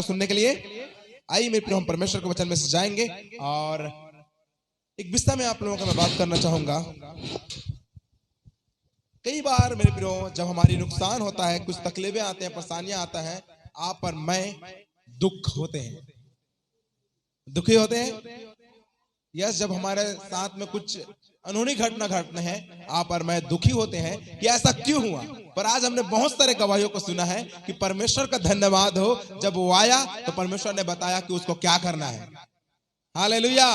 सुनने के लिए। आइए मेरे प्रिय, हम परमेश्वर के वचन में से जाएंगे और एक विषय में आप लोगों का मैं बात करना चाहूंगा। कई बार मेरे प्रियो, जब हमारी नुकसान होता है, कुछ तकलीफें आते हैं, परेशानियां आता है, आप और मैं दुख होते हैं, दुखी होते हैं। यस, जब हमारे साथ में कुछ अनहोनी घटना घटने हैं, आप और मैं दुखी होते हैं कि ऐसा क्यों हुआ। पर आज हमने बहुत सारे गवाहियों को सुना है कि परमेश्वर का धन्यवाद हो, जब वो आया तो परमेश्वर ने बताया कि उसको क्या करना है। Hallelujah,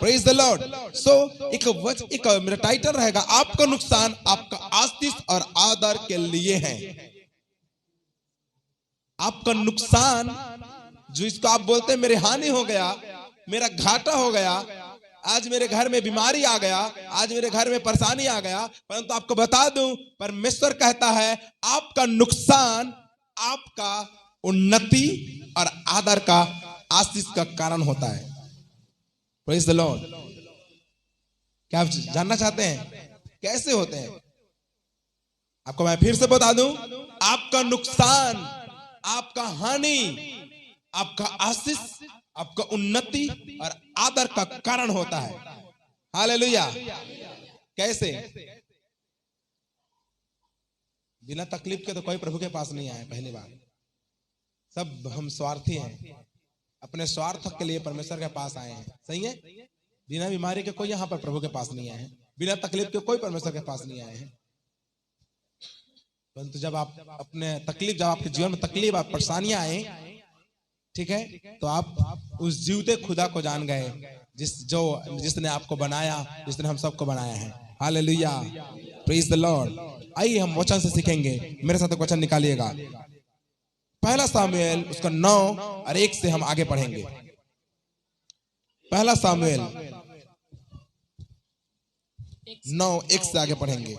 praise the lord. So एक मेरा टाइटल रहेगा, आपका नुकसान आपका आशीष और आदर के लिए है। आपका नुकसान, जो इसको आप बोलते हैं मेरी हानि हो गया, मेरा घाटा हो गया, आज मेरे घर में बीमारी आ गया, आज मेरे घर में परेशानी आ गया, परंतु आपको बता दूं, परमेश्वर कहता है आपका नुकसान आपका उन्नति और आदर का, आशीष का कारण होता है। Praise the Lord. क्या आप जानना चाहते हैं कैसे होते हैं? आपको मैं फिर से बता दूं, आपका नुकसान आपका हानि, आपका आशीष, आपका उन्नति और आदर का कारण होता है। हालेलुया। कैसे? बिना तकलीफ के तो कोई प्रभु के पास नहीं आए। पहली बार, सब हम स्वार्थी हैं, अपने स्वार्थ के लिए परमेश्वर के पास आए हैं। सही है? बिना बीमारी के कोई यहाँ पर प्रभु के पास नहीं आए हैं, बिना तकलीफ के कोई परमेश्वर के पास नहीं आए हैं। परंतु जब आप अपने तकलीफ, जब आपके जीवन में तकलीफ, आप परेशानियां आए, ठीक है, तो आप उस जीवते खुदा को जान गए, जिसने आपको बनाया, जिसने हम सबको बनाया है। Hallelujah, praise the Lord. आइए हम वचन से सीखेंगे। मेरे साथ एक वचन निकालिएगा, पहला सामुएल उसका 9 और 1 से हम आगे पढ़ेंगे। पहला सामुएल 9:1 से आगे पढ़ेंगे।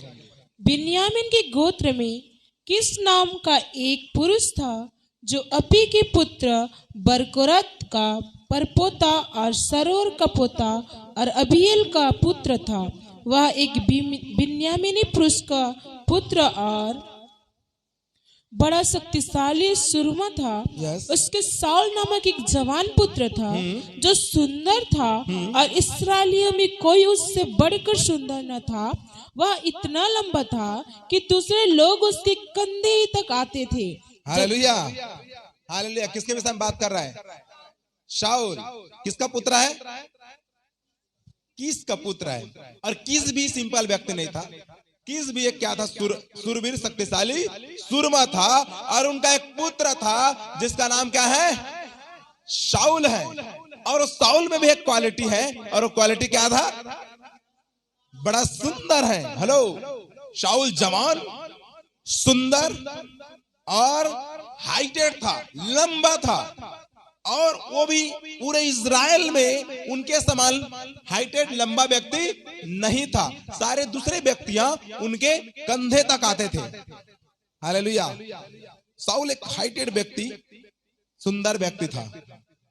बिन्यामीन के गोत्र में किस नाम का एक पुरुष था, जो अपी के पुत्र बरकोरत का परपोता और सरोर का पोता और अबीएल का पुत्र था। वह एक बिन्यामीनी पुरुष का पुत्र और बड़ा शक्तिशाली सुरमा था। उसके साउल नामक एक जवान पुत्र था, जो सुंदर था और इस्राएलियों में कोई उससे बढ़कर सुंदर न था। वह इतना लंबा था कि दूसरे लोग उसके कंधे तक आते थे। Hallelujah, hallelujah. किसके विषय में बात कर रहा है? शाऊल। किसका पुत्र है? कीस का पुत्र है। और कीस भी सिंपल व्यक्ति नहीं था। कीस भी एक क्या था? सुरवीर, शक्तिशाली सुरमा था। और उनका एक पुत्र था जिसका नाम क्या है? शाऊल है। और उस शाऊल में भी एक क्वालिटी है, और वो क्वालिटी क्या था? बड़ा सुंदर है। हेलो, शाऊल जवान, सुंदर और हाइटेड था, लंबा था, और वो भी पूरे इज़राइल में उनके समान हाइटेड लंबा व्यक्ति नहीं था। सारे दूसरे व्यक्तियां उनके कंधे तक आते थे। हालेलुया। शाऊल एक हाइटेड व्यक्ति, सुंदर व्यक्ति था।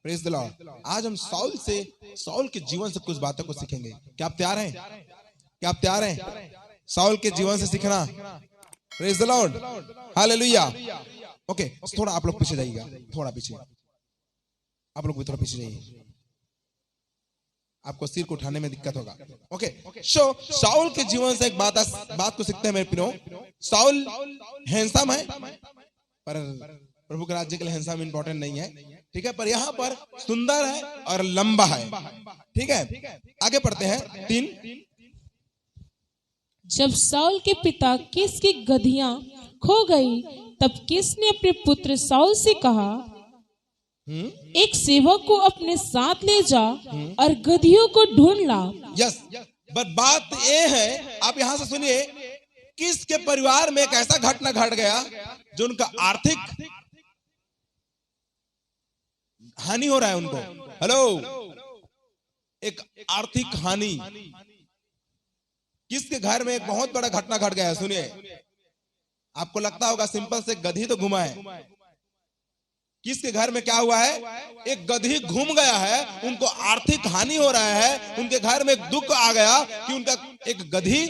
Praise the Lord. आज हम शाऊल के जीवन से कुछ बातों को सीखेंगे। क्या आप तैयार हैं? क्या आप तैयार हैं शाऊल के जीवन से सीखना? Praise the lord, hallelujah. Okay, थोड़ा आप लोग पीछे जाइएगा, थोड़ा पीछे, आप लोग भी थोड़ा पीछे जाइए, आपको सिर को उठाने में दिक्कत होगा। ओके, शाऊल के जीवन से एक बात को सीखते हैं मेरे प्रियो। शाऊल हैंडसम है, पर प्रभु के राज्य के लिए हैंडसम इंपॉर्टेंट नहीं है, ठीक है, पर यहाँ पर सुंदर है और लंबा है। ठीक है, आगे पढ़ते हैं 3। जब शाऊल के पिता कीस की गधियां खो गई, तब कीस ने अपने पुत्र शाऊल से कहा, एक सेवक को अपने साथ ले जा और गधियों को ढूंढ ला। यस, बट बात ये है, आप यहां से सुनिए, कीस के परिवार में एक ऐसा घटना घट गया जो उनका आर्थिक हानि हो रहा है उनको। हेलो, एक आर्थिक हानि। किसके घर में एक बहुत बड़ा घटना घट गया है। सुनिए, आपको लगता होगा सिंपल से गधी तो घुमा है। किसके घर में क्या हुआ है? एक गधी घूम गया है, उनको आर्थिक हानि हो रहा है, उनके घर में एक दुख आ गया कि उनका एक गधी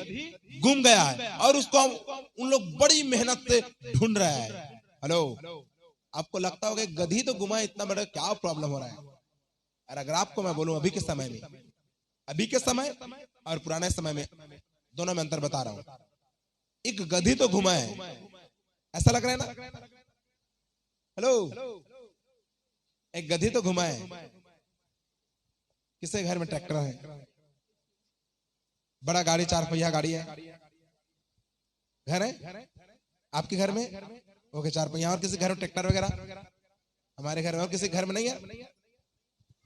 घूम गया है, और उसको उन लोग बड़ी मेहनत से ढूंढ रहे हैं। हेलो, आपको लगता होगा गधी तो घुमा, इतना बड़ा क्या प्रॉब्लम हो रहा है। और अगर आपको मैं बोलूं अभी के समय में, अभी के समय और पुराने समय में दोनों में अंतर बता रहा हूं। एक गधी तो घुमा है, ऐसा लग रहा है ना। हेलो, एक गधी तो घुमा है। किसके घर में ट्रैक्टर है, बड़ा गाड़ी, 4 पहिया गाड़ी है, घर है आपके घर में, ओके 4 पहिया। और किसी घर में ट्रैक्टर वगैरह? हमारे घर में। और किसी घर में नहीं है?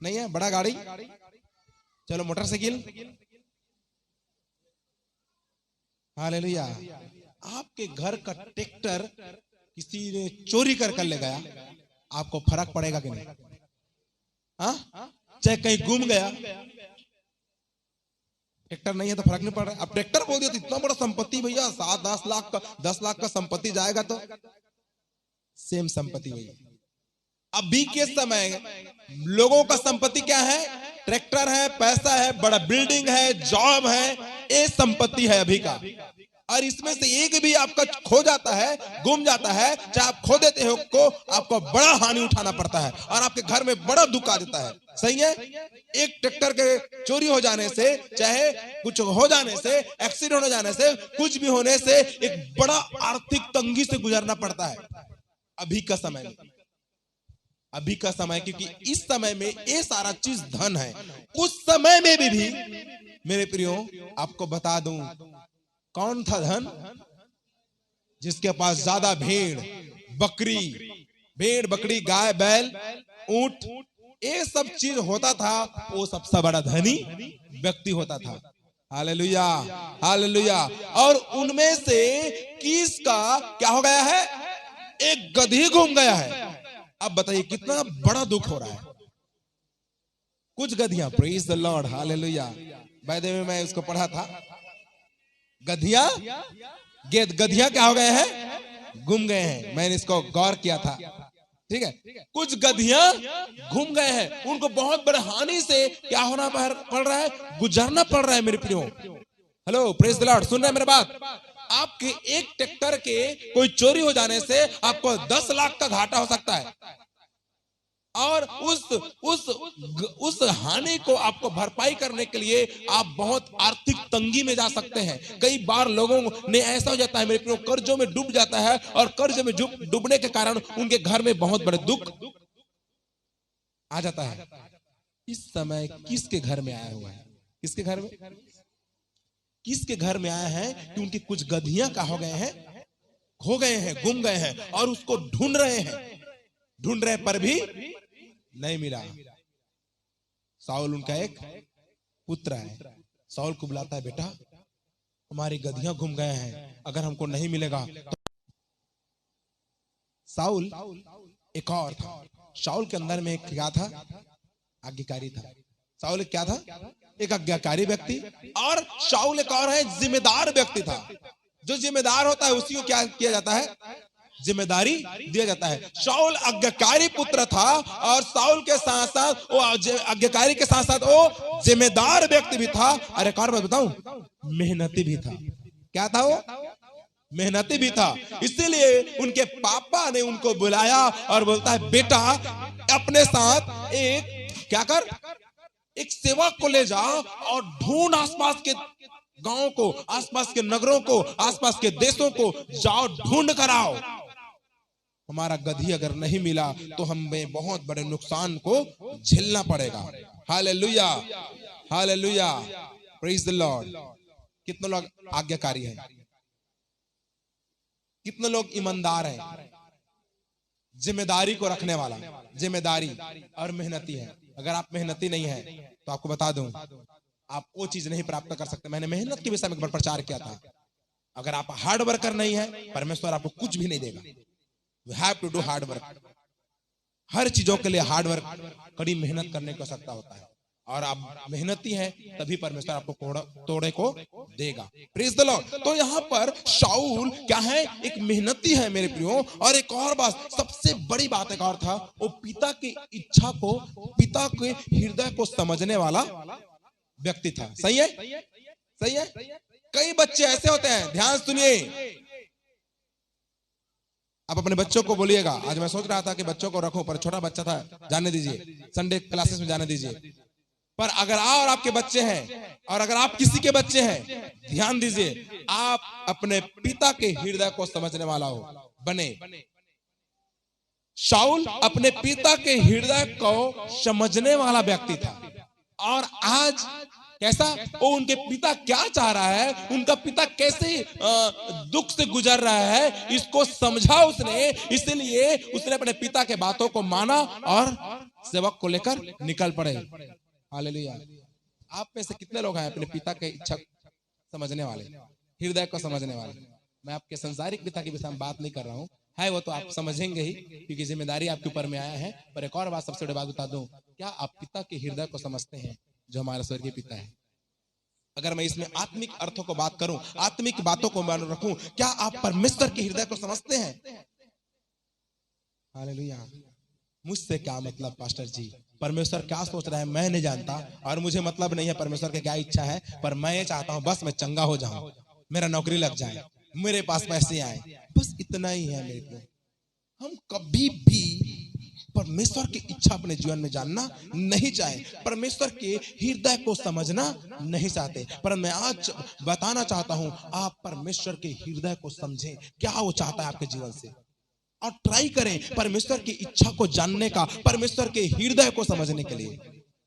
नहीं है बड़ा गाड़ी। चलो मोटरसाइकिल, हालेलुया। आपके घर का ट्रैक्टर किसी ने चोरी कर ले गया, आपको फर्क पड़ेगा कि नहीं? हाँ, चाहे कहीं गुम गया, ट्रैक्टर नहीं है तो फर्क नहीं पड़ रहा। अब ट्रैक्टर बोल दिया तो इतना बड़ा संपत्ति भैया, 7-10 लाख का, 10 लाख का संपत्ति जाएगा तो सेम संपत्ति भैया। अभी के समय लोगों का संपत्ति क्या है? ट्रैक्टर है, पैसा है, बड़ा बिल्डिंग है, जॉब है, ये संपत्ति है अभी का। और इसमें से एक भी आपका खो जाता है, गुम जाता है, चाहे आप खो देते हो को, आपको बड़ा हानि उठाना पड़ता है और आपके घर में बड़ा दुख आ जाता है। सही है? एक ट्रैक्टर के चोरी हो जाने से, चाहे कुछ हो जाने से, एक्सीडेंट हो जाने से, कुछ भी होने से एक बड़ा आर्थिक तंगी से गुजरना पड़ता है अभी का समय में। अभी का समय, क्योंकि इस समय में ये सारा चीज धन है। उस समय में भी मेरे प्रियो आपको बता दूं, कौन था धन? जिसके पास ज्यादा भेड़ बकरी, गाय, बैल, ऊंट, ये सब चीज होता था, वो सबसे बड़ा धनी व्यक्ति होता था। Hallelujah, hallelujah. और उनमें से किसका क्या हो गया है? एक गधी घूम गया है। अब बताइए कितना बड़ा दुख हो रहा है। कुछ गधियां, praise the lord, hallelujah. By the way मैं उसको पढ़ा था, गधियां क्या हो गए हैं? गुम गए हैं। मैंने इसको गौर किया था, ठीक है। कुछ गधियां घूम गए हैं, उनको बहुत बड़े हानि से क्या होना पड़ रहा है? गुजरना पड़ रहा है मेरे प्रियो। हेलो, प्रेज द लॉर्ड, सुन रहे हैं मेरे बात? आपके एक ट्रैक्टर के कोई चोरी हो जाने से आपको 10 लाख का घाटा हो सकता है, और उस हानि को आपको भरपाई करने के लिए आप बहुत आर्थिक तंगी में जा सकते हैं। कई बार लोगों ने ऐसा हो जाता है मेरे प्रियो, कर्जों में डूब जाता है, और कर्ज में डूबने के कारण उनके घर में बहुत बड़े दुख आ जाता है। इस समय किसके घर में आया हुआ है? किसके घर में? किसके घर में आया है कि उनकी कुछ गधियां क्या हो गए हैं? खो गए हैं, गुम गए हैं, और उसको ढूंढ रहे पर भी नहीं मिला। साउल उनका एक पुत्र है। साउल को बुलाता है, बेटा हमारी गधियां घूम गए हैं, अगर हमको नहीं मिलेगा तो। साउल एक और था। साउल के अंदर में एक क्या था? आज्ञाकारी था। साउल क्या था? एक आज्ञाकारी व्यक्ति। और शाऊल एक और है, जिम्मेदार व्यक्ति था। जो जिम्मेदार होता है उसी को क्या किया जाता है? जिम्मेदारी दिया जाता है। शाऊल आज्ञाकारी पुत्र था, और शाऊल के साथ साथ वो आज्ञाकारी के साथ साथ वो जिम्मेदार व्यक्ति भी था। और एक और बात बताऊं, मेहनती भी था। क्या था वो? मेहनती भी था। इसीलिए उनके पापा ने उनको बुलाया और बोलता है, बेटा अपने साथ एक क्या कर, एक सेवक को ले जा और ढूंढ आसपास के गांवों को, आसपास के नगरों को, आसपास के देशों को जाओ, ढूंढ कर आओ। हमारा गधी अगर नहीं मिला तो हमें बहुत बड़े नुकसान को झेलना पड़ेगा। Hallelujah, hallelujah, praise the Lord. कितने लोग आज्ञाकारी हैं? कितने लोग ईमानदार हैं? जिम्मेदारी को रखने वाला, जिम्मेदारी और मेहनती है। अगर आप मेहनती नहीं है तो आपको बता दूं, आप वो चीज नहीं प्राप्त कर सकते। मैंने मेहनत के विषय में एक बार प्रचार किया था। अगर आप हार्ड वर्कर नहीं है, परमेश्वर आपको कुछ भी नहीं देगा। You have to do hard work. हर चीजों के लिए हार्ड वर्क, कड़ी मेहनत करने की आवश्यकता होता है, और आप मेहनती हैं तभी परमेश्वर आपको तोड़े को देगा। Praise the lord. तो यहाँ पर शाऊल क्या है? एक मेहनती है मेरे प्रियो। और एक और बात, सबसे बड़ी बात एक और था, वो पिता की इच्छा को, पिता के हृदय को समझने वाला व्यक्ति था। सही है? सही है? कई बच्चे ऐसे होते हैं, ध्यान सुनिए, आप अपने बच्चों को बोलिएगा, आज मैं सोच रहा था कि बच्चों को रखूं, पर छोटा बच्चा था, जाने दीजिए, संडे क्लासेस में जाने दीजिए। पर अगर आप और आपके बच्चे हैं, और अगर आप किसी के बच्चे हैं, ध्यान दीजिए, आप अपने पिता के हृदय को समझने वाला हो बने। शाऊल अपने पिता के हृदय को समझने वाला व्यक्ति था, और आज कैसा वो उनके पिता क्या चाह रहा है, उनका पिता कैसे दुख से गुजर रहा है, इसको समझा उसने। इसलिए उसने अपने पिता के बातों को माना और सेवक को लेकर निकल पड़े। हालेलुया। आप में से कितने लोग हैं अपने पिता के इच्छा समझने वाले, हृदय को समझने वाले? मैं आपके संसारिक पिता के विषय में बात नहीं कर रहा हूं, है वो तो आप समझेंगे ही, क्योंकि जिम्मेदारी आपके ऊपर में आया है। पर एक और बात, सबसे बड़ी बात बता दूं, क्या आप पिता के हृदय को समझते हैं जो हमारा स्वर्गीय पिता है? अगर मैं इसमें आत्मिक अर्थों को बात करूं, आत्मिक बातों को मान रखूं, क्या आप परमेश्वर के हृदय को समझते हैं? हालेलुया। मुझसे क्या मतलब पास्टर जी, परमेश्वर क्या सोच रहा है मैं नहीं जानता, और मुझे मतलब नहीं है परमेश्वर की क्या इच्छा है, पर मैं ये चाहता हूं बस मैं चंगा हो जाऊं, मेरा नौकरी लग जाए, मेरे पास पैसे आए, बस इतना ही है मेरे को। हम कभी भी परमेश्वर की इच्छा अपने जीवन में जानना नहीं चाहे, परमेश्वर के हृदय को समझना नहीं चाहते। पर मैं आज बताना चाहता हूं, आप परमेश्वर के हृदय को समझें, क्या वो चाहता है आपके जीवन से, और ट्राई करें परमेश्वर की इच्छा को जानने का, परमेश्वर के हृदय को समझने के लिए।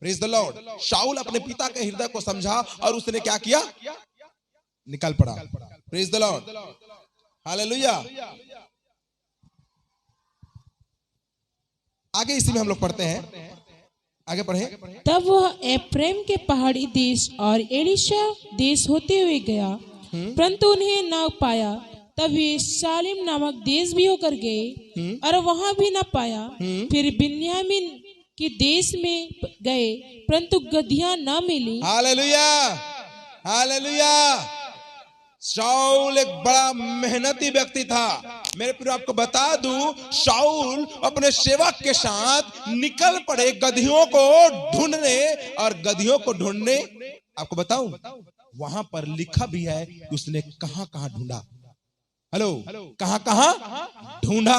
Praise the Lord. शाऊल अपने पिता के हृदय को समझा और उसने क्या किया, निकल पड़ा। Praise the lord, hallelujah. आगे इसी में हम लोग पढ़ते हैं, आगे पढ़े। तब वह एफ्रेम के पहाड़ी देश और एलीशा देश होते हुए गया, परंतु उन्हें न पाया। तब वे शालिम नामक देश भी होकर गए और वहां भी न पाया। फिर बिन्यामीन के देश में गए, परंतु गदहियां न मिली। Hallelujah, hallelujah. शाऊल एक बड़ा मेहनती व्यक्ति था। मेरे प्रिय आपको बता दूं, शाऊल अपने सेवक के साथ निकल पड़े गधियों को ढूंढने, और गधियों को ढूंढने, आपको बताऊं वहां पर लिखा भी है कि उसने कहां कहां ढूंढा। हेलो, कहां कहां ढूंढा,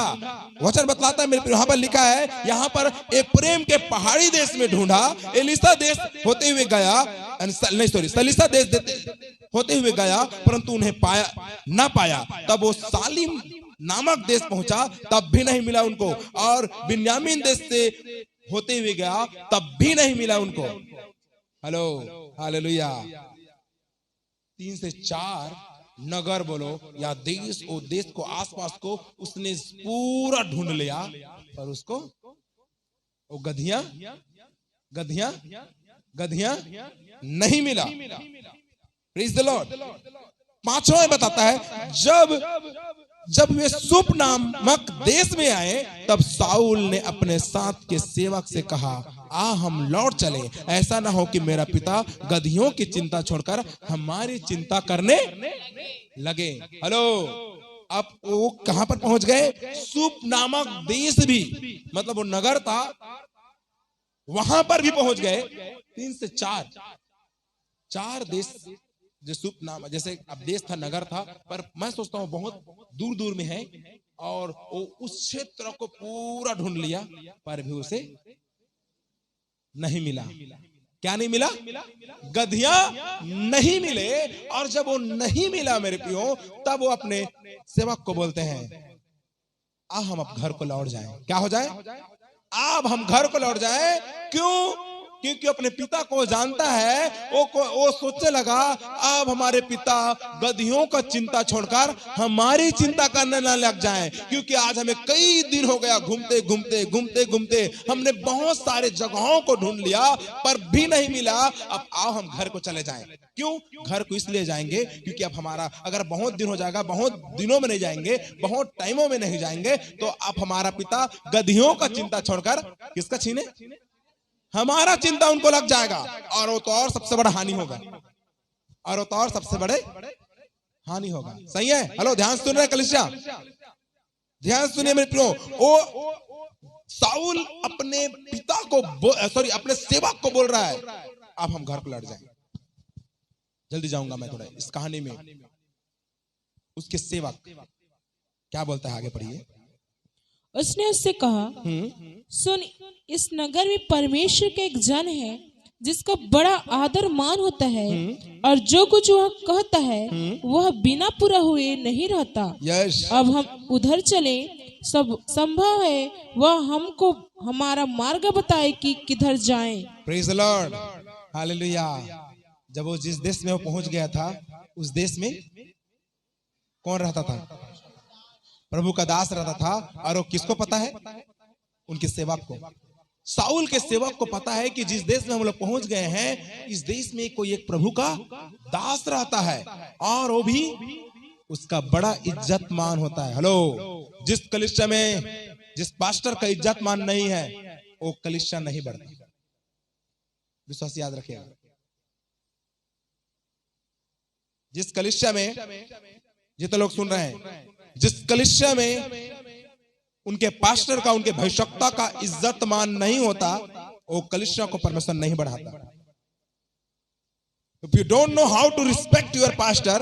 वचन बतलाता है मेरे प्रिय, वहां पर लिखा है, यहां पर एफ्रेम के पहाड़ी देश में ढूंढा, एलीशा देश होते हुए गया, नहीं सॉरी, सलीसा देश होते हुए गया, परंतु उन्हें पाया ना पाया। तब वो सालिम नामक देश पहुंचा, तब भी नहीं मिला उनको, और बिन्यामीन देश से होते हुए गया, तब भी नहीं मिला उनको। Hello, hallelujah. 3 से 4 नगर बोलो या देश, वो देश को आसपास को उसने पूरा ढूंढ लिया, पर उसको वो गधियां गधियां गधियां नहीं मिला। Praise the lord. 5वां में बताता है, जब वे सुप नामक देश में आए, तब शाऊल ने अपने साथ के सेवक से कहा, आ हम लौट चले, ऐसा ना हो कि मेरा पिता गधियों की चिंता छोड़कर हमारी चिंता करने लगे। हेलो, अब वो कहां पर पहुंच गए, सुप नामक देश भी, मतलब वो नगर था, वहां पर भी पहुंच गए। 3 से 4 देश, जो सुप नाम, जैसे अब देश था, नगर था, पर मैं सोचता हूं बहुत दूर दूर में है, और वो उस क्षेत्र को पूरा ढूंढ लिया, पर भी उसे नहीं मिला। क्या नहीं मिला, गधियां नहीं मिले। और जब वो नहीं मिला मेरे प्रियो, तब वो अपने सेवक को बोलते हैं, आ हम अब घर को लौट जाएं। क्या हो जाए, अब हम घर को लौट जाएं। क्यों? क्योंकि अपने पिता को जानता है, वो सोचने लगा, अब हमारे पिता गधियों का चिंता छोड़कर हमारी चिंता करने न लग जाएं, क्योंकि आज हमें कई दिन हो गया घूमते घूमते घूमते घूमते, हमने बहुत सारे जगहों को ढूंढ लिया, पर भी नहीं मिला। अब आओ हम घर को चले जाएं। क्यों घर को इसलिए जाएंगे, क्योंकि अब हमारा अगर बहुत दिन हो जाएगा, बहुत दिनों में नहीं जाएंगे, बहुत टाइमों में नहीं जाएंगे, तो अब हमारा पिता गधियों का चिंता छोड़कर किसका छीने, हमारा चिंता उनको लग जाएगा, और वो तो और सबसे बड़ा हानि होगा, और वो तो और सबसे बड़े हानि होगा। सही है? हेलो, ध्यान सुन रहे कलीसिया, ध्यान सुनिए मेरे प्रियो। वो शाऊल अपने पिता को सॉरी अपने सेवक को बोल रहा है, अब हम घर को लौट जाएं। जल्दी जाऊंगा मैं थोड़ा इस कहानी में। उसके सेवक क्या बोलता है, आगे पढ़िए। उसने उससे कहा, सुन, इस नगर में परमेश्वर का एक जन है जिसका बड़ा आदर मान होता है, और जो कुछ वह कहता है वह बिना पूरा हुए नहीं रहता। यस, अब हम उधर चले, सब संभव है वह हमको हमारा मार्ग बताए कि किधर जाएं। Praise the lord, hallelujah. जब वो जिस देश में वो पहुंच गया था, उस देश में कौन रहता था? प्रभु का दास रहता था। और वो किसको पता है? उनके सेवक को, साउल के सेवक को पता है कि जिस देश में हम लोग पहुंच गए हैं, इस देश में कोई एक प्रभु का दास रहता है, और वो भी उसका बड़ा इज्जत मान होता है। हेलो, जिस कलीसिया में जिस पास्टर का इज्जत मान नहीं है, वो कलीसिया नहीं बढ़ता। विश्वास याद रखिएगा। जिस कलीसिया में, जितने लोग सुन रहे हैं, जिस कलीसिया में उनके पास्टर का, उनके भविष्यवक्ता का इज्जत मान नहीं होता, वो कलीसिया को परमेश्वर नहीं बढ़ाता। If you don't know how to respect your pastor,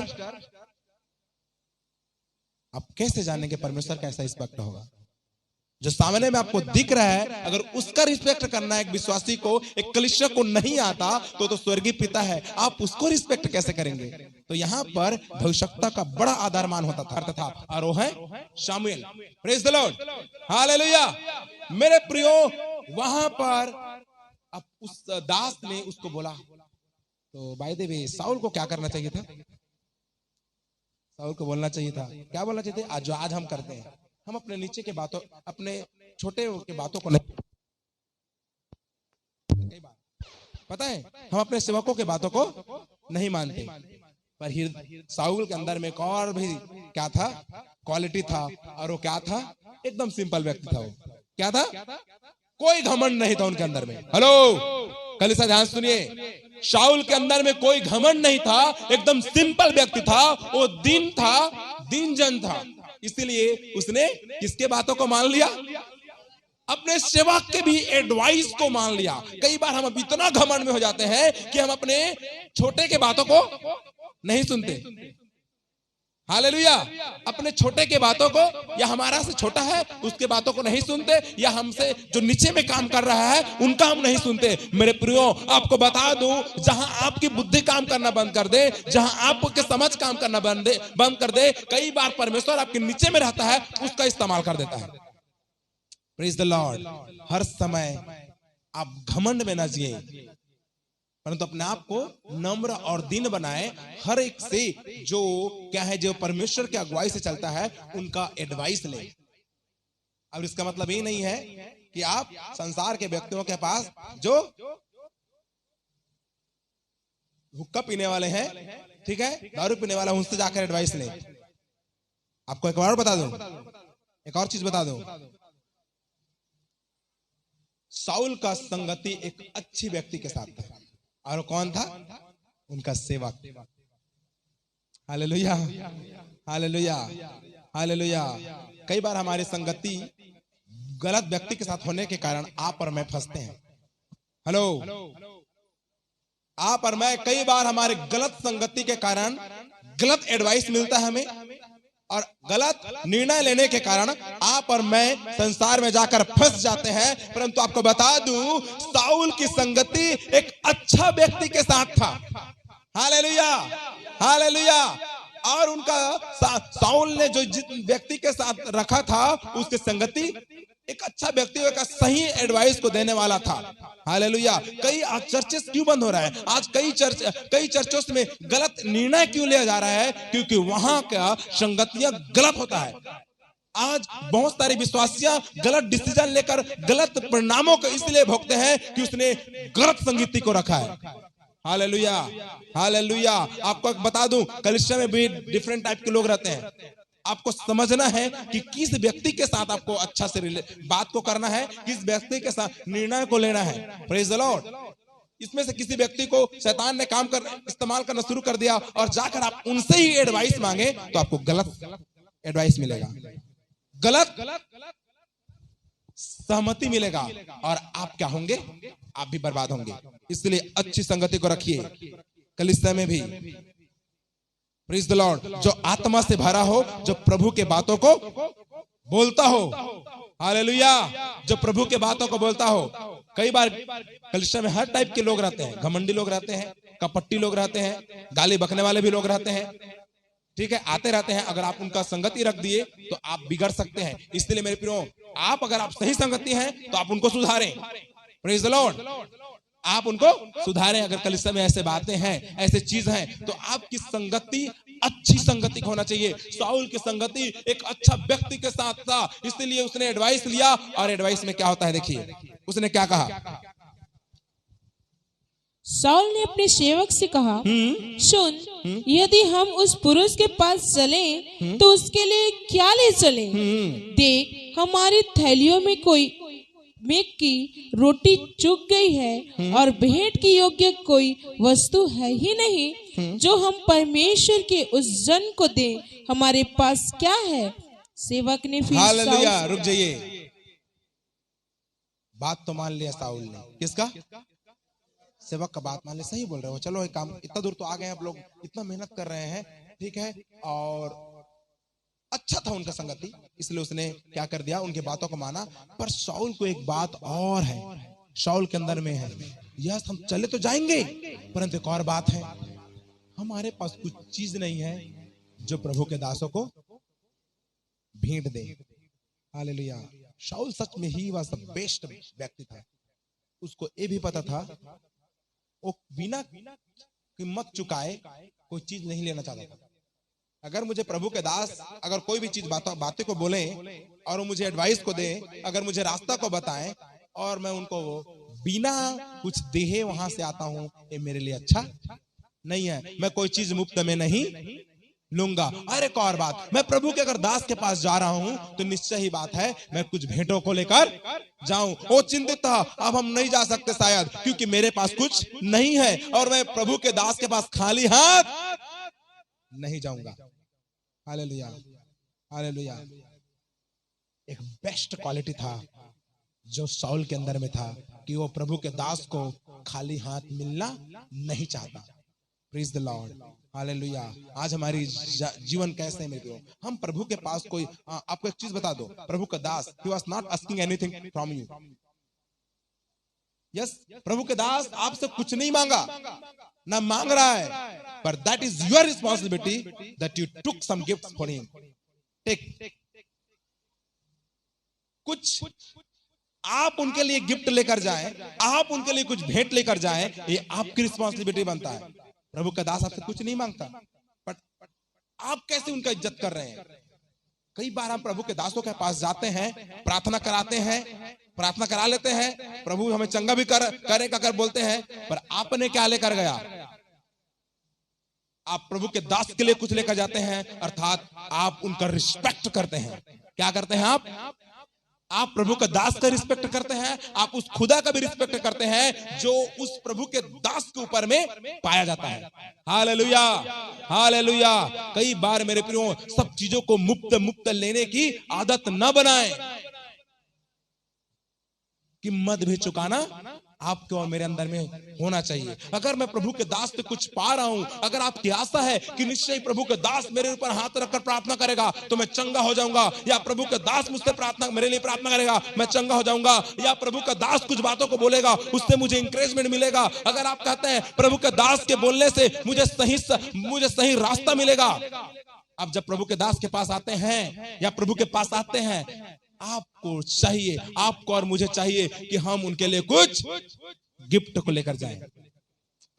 आप कैसे जानेंगे परमेश्वर कैसा रिस्पेक्ट होगा? जो सामने में आपको दिख रहा है, अगर उसका रिस्पेक्ट करना एक विश्वासी को, एक कलीसिया को नहीं आता, तो स्वर्गीय पिता है, आप उसको रिस्पेक्ट कैसे करेंगे? तो यहाँ पर भविष्यवक्ता का बड़ा आदर मान होता था, और वो है Samuel. Praise the lord, hallelujah. मेरे प्रियो, वहां पर अब उस दास ने उसको बोला, तो बाय द वे साउल को क्या करना चाहिए था? साउल को बोलना चाहिए था, क्या बोलना चाहिए था? जो आज हम करते हैं, हम अपने नीचे के बातों, अपने छोटे के बातों को नहीं, पता है, हम अपने सेवकों के बातों को नहीं मानते। पर साउल के अंदर में एक और भी क्या था? क्वालिटी था, और वो क्या था? एकदम सिंपल व्यक्ति था। वो क्या था? कोई घमंड नहीं था उनके अंदर में। हेलो कलीसिया, ध्यान सुनिए, शाऊल के अंदर में कोई घमंड नहीं था, एकदम सिंपल व्यक्ति था। वो दीन था, दीन जन था, इसलिए उसने किसके बातों को मान लिया? अपने सेवक के भी एडवाइस को मान लिया। कई बार हम इतना घमंड में हो जाते हैं कि हम अपने छोटे के बातों को नहीं सुनते। हालेलुया। अपने छोटे के बातों को, या हमारा से छोटा है उसके बातों को नहीं सुनते, या हमसे जो नीचे में काम कर रहा है उनका हम नहीं सुनते। मेरे प्रियो, आपको बता दूं, जहां आपकी बुद्धि काम करना बंद कर दे, जहां आपके समझ काम करना बंद कर दे, कई बार परमेश्वर आपके नीचे में रहता है, उसका इस्तेमाल कर देता है। Praise the Lord. हर समय आप घमंड में ना जिए, परंतु अपने आप को नम्र और दीन बनाए। हर एक से जो क्या है, जो परमेश्वर के अगुवाई से चलता है, उनका एडवाइस ले। अब इसका मतलब ये नहीं है कि आप संसार के व्यक्तियों के पास जो हुक्का पीने वाले हैं, ठीक है, दारू पीने वाला, उनसे जाकर एडवाइस ले। आपको एक और बता दूं, एक और चीज बता दूं, साउल का संगति एक अच्छी व्यक्ति के साथ था, और कौन था? उनका सेवक। Hallelujah, hallelujah, hallelujah. कई बार हमारी संगति गलत व्यक्ति के साथ होने के कारण आप और मैं फंसते हैं। हेलो, आप और मैं कई बार हमारे गलत संगति के कारण गलत एडवाइस मिलता है हमें, और गलत निर्णय लेने के कारण आप और मैं संसार में जाकर फंस जाते हैं। परंतु आपको बता दूं, साउल की संगति एक अच्छा व्यक्ति के साथ था। Hallelujah, hallelujah. और उनका साउल ने जो जिस व्यक्ति के साथ रखा था, उसकी संगति एक अच्छा व्यक्ति का सही एडवाइस को देने वाला था। हालेलुया। कई आज चर्चेस क्यों बंद हो रहा है? आज कई चर्चों में गलत निर्णय क्यों लिया जा रहा है? क्योंकि वहां का संगतियां गलत होता है। आज बहुत सारे विश्वासियां गलत डिसीजन लेकर गलत परिणामों को इसलिए भोगते हैं कि उसने गलत संगति को रखा है। Hallelujah, hallelujah. आपको एक बता दूं, कलीसिया में भी डिफरेंट टाइप के लोग रहते हैं। आपको समझना है कि किस व्यक्ति के साथ आपको अच्छा से बात को करना है, किस व्यक्ति के साथ निर्णय को लेना है। Praise the Lord. इसमें से किसी व्यक्ति को शैतान ने इस्तेमाल करना शुरू कर दिया, और जाकर आप उनसे ही एडवाइस मांगे, तो आपको गलत एडवाइस मिलेगा, गलत सहमति मिलेगा, और आप क्या होंगे? आप भी बर्बाद होंगे। इसलिए अच्छी संगति को रखिए कलीसिया में भी। Praise the Lord. जो आत्मा से भरा हो, जो प्रभु के बातों को बोलता हो, हालेलुया, जो प्रभु के बातों को बोलता हो। कई बार कलीसिया में हर टाइप के लोग रहते हैं, घमंडी लोग रहते हैं, कपट्टी लोग रहते हैं, गाली बकने वाले भी लोग रहते हैं, ठीक है, आते रहते हैं। अगर आप उनका संगति रख दिए तो आप बिगड़ सकते हैं। इसलिए मेरे प्रियो, आप अगर आप सही संगति हैं तो आप उनको सुधारें। प्रेज द लॉर्ड, आप उनको सुधारें। अगर कलीसिया में ऐसे बातें हैं, ऐसे चीज हैं, तो आपकी संगति अच्छी संगति होना चाहिए। शाऊल की संगति एक अच्छा व्यक्ति के साथ था, इसलिए उसने एडवाइस लिया। और एडवाइस में क्या होता है, देखिए उसने क्या कहा। शाऊल ने अपने सेवक से कहा, सुन, यदि हम उस पुरुष के पास चलें तो उसके लिए क्या ले चलें? देख, हमारी थैलियों में कोई मेघ की रोटी चूक गई है और भेंट की योग्य कोई वस्तु है ही नहीं जो हम परमेश्वर के उस जन को दें। हमारे पास क्या है? सेवक ने फिर हालेलुया, रुक जाइए, बात तो मान लिया शाऊल ने। किसका? सेवक का बात मान लिया। सही बोल रहे हो, चलो एक काम, इतना दूर तो आ गए आप लोग, इतना मेहनत कर रहे हैं, ठीक है, और अच्छा था उनका संगति, इसलिए उसने क्या कर दिया, उनकी बातों को माना। पर शाऊल को एक बात और है, शाऊल के अंदर में है, यस हम चले तो जाएंगे, परंतु एक और बात है, हमारे पास कुछ चीज नहीं है जो प्रभु के दासों को भेंट दे। हालेलुया। शाऊल सच में ही वह बेस्ट व्यक्ति था। उसको ये भी पता था वो बिना कीमत चुकाए कोई चीज नहीं लेना चाहता था। अगर मुझे प्रभु के दास अगर कोई भी चीज बातें को बोले और वो मुझे एडवाइस को दे, अगर मुझे रास्ता को बताएं और मैं उनको बिना कुछ देहे वहां से आता हूं, ये मेरे लिए अच्छा नहीं है। मैं कोई चीज मुफ्त में नहीं लूंगा। और एक और बात, मैं प्रभु के अगर दास के पास जा रहा हूं तो निश्चय ही बात है मैं कुछ भेंटों को लेकर जाऊं। वो चिंतित था, अब हम नहीं जा सकते शायद, क्योंकि मेरे पास कुछ नहीं है और मैं प्रभु के दास के पास खाली हाथ नहीं जाऊंगा। Hallelujah, hallelujah. एक बेस्ट क्वालिटी था जो शाऊल के अंदर में था कि वो प्रभु के दास को खाली हाथ मिलना नहीं चाहता। Praise the lord, hallelujah. आज हमारी जीवन कैसे है मेरे प्रियो, हम प्रभु के पास कोई, आपको एक चीज बता दो, प्रभु का दास, he was not asking anything from you. Yes, प्रभु के दास आपसे कुछ नहीं मांगा, ना मांग रहा है, पर that is your responsibility that you took some gifts for him. Take, कुछ आप उनके लिए गिफ्ट लेकर जाएं, आप उनके लिए कुछ भेंट लेकर जाएं, ये आपकी रिस्पॉन्सिबिलिटी बनता है। प्रभु का दास आपसे कुछ नहीं मांगता, बट आप कैसे उनका इज्जत कर रहे हैं। कई बार हम प्रभु के दासों के पास जाते हैं, प्रार्थना कराते हैं, प्रार्थना करा लेते हैं, प्रभु हमें चंगा भी करेगा कर बोलते हैं, पर आपने क्या लेकर गया? आप प्रभु के दास के लिए कुछ लेकर जाते हैं, अर्थात आप उनका रिस्पेक्ट करते हैं। क्या करते हैं आप प्रभु का दास का रिस्पेक्ट करते हैं, आप उस खुदा का भी रिस्पेक्ट करते हैं जो उस प्रभु के दास के ऊपर में पाया जाता है। Hallelujah, hallelujah. कई बार मेरे प्रियो, सब चीजों को मुफ्त लेने की आदत न बनाएं। कीमत भी चुकाना आपके और मेरे अंदर में होना चाहिए। अगर मैं प्रभु के दास से कुछ पा रहा हूं, अगर आपकी आशा है कि निश्चय प्रभु के दास मेरे ऊपर हाथ रखकर प्रार्थना करेगा तो मैं चंगा हो जाऊंगा, या प्रभु के दास मुझसे प्रार्थना मेरे लिए प्रार्थना करेगा मैं चंगा हो जाऊंगा, या प्रभु का दास कुछ बातों को बोलेगा उससे मुझे इंकरेजमेंट मिलेगा, अगर आप कहते हैं प्रभु के दास के बोलने से मुझे सही रास्ता मिलेगा। अब जब प्रभु के दास के पास आते हैं या प्रभु के पास आते हैं, आपको चाहिए, आपको और मुझे चाहिए कि हम उनके लिए कुछ गिफ्ट को लेकर जाएं।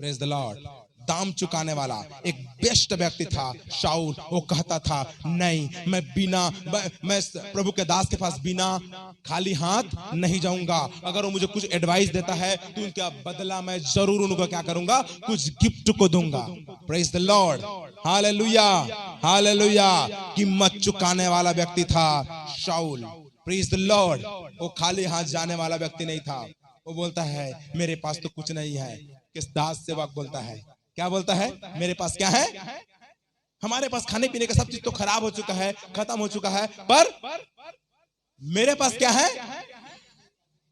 Praise the Lord. दाम चुकाने वाला एक बेस्ट व्यक्ति था शाऊल। वो कहता था नहीं, मैं प्रभु के दास के पास बिना खाली हाथ नहीं जाऊंगा। अगर वो मुझे कुछ एडवाइस देता है तो उनका बदला मैं जरूर उनको क्या करूंगा, कुछ गिफ्ट को दूंगा। Praise the lord, hallelujah, hallelujah. कीमत चुकाने वाला व्यक्ति था शाऊल। Praise the Lord. वो खाली हाथ जाने वाला व्यक्ति नहीं था। वो बोलता है मेरे पास तो कुछ नहीं है। किस दास सेवक बोलता है, क्या बोलता है? मेरे पास क्या है? हमारे पास खाने पीने का सब चीज तो खराब हो चुका है, खत्म हो चुका है, पर मेरे पास क्या है?